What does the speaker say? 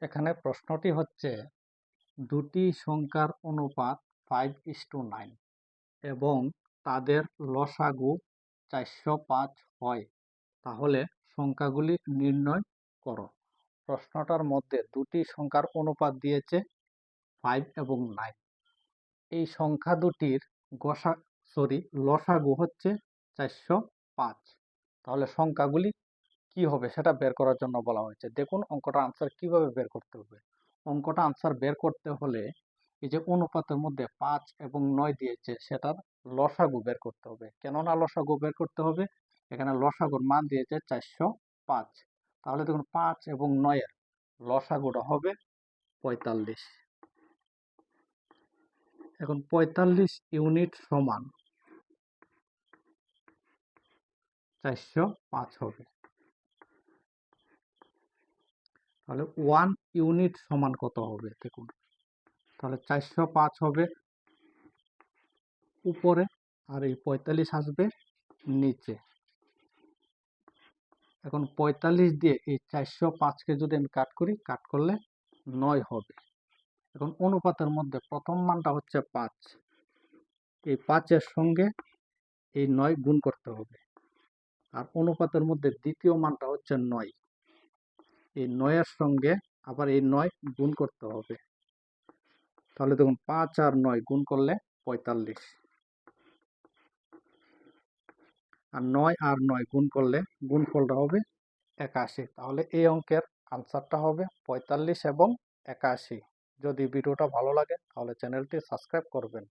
এখানে প্রশ্নটি হচ্ছে দুটি সংখ্যার অনুপাত 5:9 এবং তাদের লসাগু 405 হয়, তাহলে সংখ্যাগুলি নির্ণয় করো। প্রশ্নটার মধ্যে দুটি সংখ্যার অনুপাত দিয়েছে 5 এবং 9। এই সংখ্যা দুটির লসাগু হচ্ছে 405। তাহলে সংখ্যাগুলি কি হবে সেটা বের করার জন্য বলা হয়েছে। দেখুন অঙ্কটা আনসার কিভাবে বের করতে হবে। অঙ্কটা আনসার বের করতে হলে এই যে অনুপাতের মধ্যে 5 এবং 9 দিয়েছে সেটার লসাগু বের করতে হবে। কেননা লসাগু বের করতে হবে, এখানে লসাগুর মান দিয়েছে 405। তাহলে দেখুন 5 এবং 9 এর লসাগুটা হবে 45। এখন 45 ইউনিট সমান 405 হবে। তাহলে 1 ইউনিট সমান কত হবে দেখুন। তাহলে 405 হবে উপরে আর এই 45 আসবে নিচে। এখন 45 দিয়ে এই 405কে যদি আমি কাট করি, কাট করলে 9 হবে। এখন অনুপাতের মধ্যে প্রথম মানটা হচ্ছে 5, এই 5-এর সঙ্গে এই 9 গুণ করতে হবে। আর অনুপাতের মধ্যে দ্বিতীয় মানটা হচ্ছে 9, এই 9-এর সঙ্গে আবার এই 9 গুণ করতে হবে। তাহলে দেখুন 5 আর 9 গুণ করলে 45, আর 9 আর 9 গুণ করলে গুণফলটা হবে 81। তাহলে এই অঙ্কের আনসারটা হবে 45 এবং 81। যদি ভিডিওটা ভালো লাগে তাহলে চ্যানেলটি সাবস্ক্রাইব করবেন।